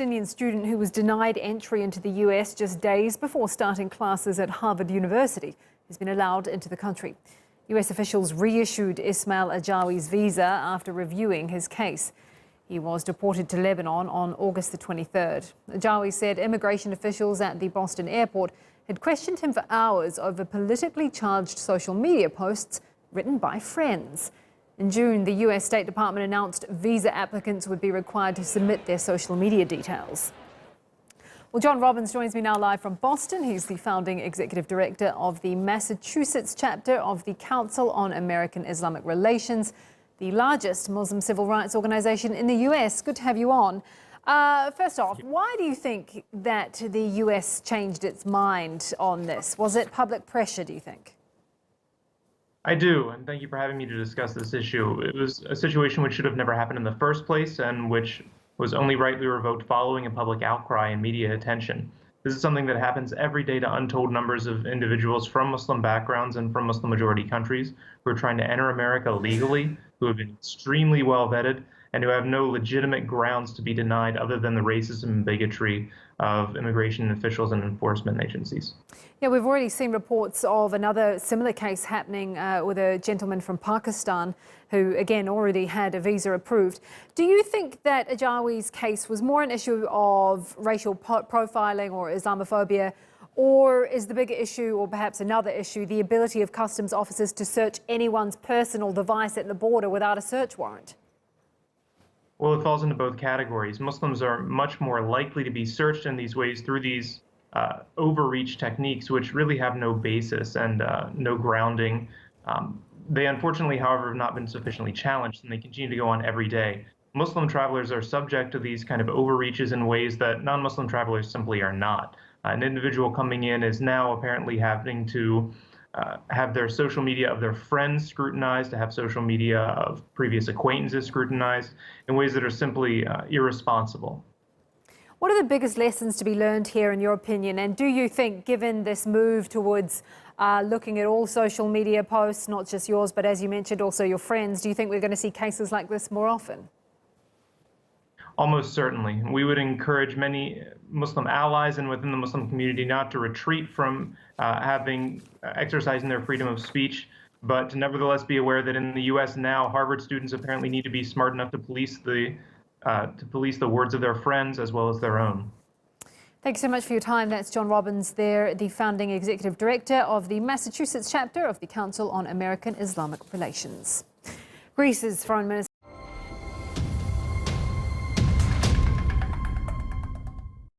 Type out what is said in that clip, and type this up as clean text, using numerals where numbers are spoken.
Indian student who was denied entry into the US just days before starting classes at Harvard University has been allowed into the country. US officials reissued Ismail Ajawi's visa after reviewing his case. He was deported to Lebanon on August the 23rd. Ajawi said immigration officials at the Boston airport had questioned him for hours over politically charged social media posts written by friends. In June, the US State Department announced visa applicants would be required to submit their social media details. Well, John Robbins joins me now live from Boston. He's the founding executive director of the Massachusetts chapter of the Council on American Islamic Relations, the largest Muslim civil rights organization in the US. Good to have you on. First off, why do you think that the US changed its mind on this? Was it public pressure, do you think? I do, and thank you for having me to discuss this issue. It was a situation which should have never happened in the first place and which was only rightly revoked following a public outcry and media attention. This is something that happens every day to untold numbers of individuals from Muslim backgrounds and from Muslim-majority countries who are trying to enter America legally, who have been extremely well vetted, and who have no legitimate grounds to be denied other than the racism and bigotry of immigration officials and enforcement agencies. Yeah, we've already seen reports of another similar case happening with a gentleman from Pakistan who, again, already had a visa approved. Do you think that Ajawi's case was more an issue of racial profiling or Islamophobia, or is the bigger issue, or perhaps another issue, the ability of customs officers to search anyone's personal device at the border without a search warrant? Well, it falls into both categories. Muslims are much more likely to be searched in these ways through these overreach techniques, which really have no basis and no grounding. They unfortunately, however, have not been sufficiently challenged, and they continue to go on every day. Muslim travelers are subject to these kind of overreaches in ways that non-Muslim travelers simply are not. An individual coming in is now apparently having to have their social media of their friends scrutinized, to have social media of previous acquaintances scrutinized in ways that are simply irresponsible. What are the biggest lessons to be learned here, in your opinion? And do you think, given this move towards looking at all social media posts, not just yours, but as you mentioned, also your friends, do you think we're going to see cases like this more often? Almost certainly. We would encourage many Muslim allies and within the Muslim community not to retreat from exercising their freedom of speech, but to nevertheless be aware that in the U.S. now, Harvard students apparently need to be smart enough to police the words of their friends as well as their own. Thank you so much for your time. That's John Robbins there, the founding executive director of the Massachusetts chapter of the Council on American Islamic Relations. Greece's Foreign Minister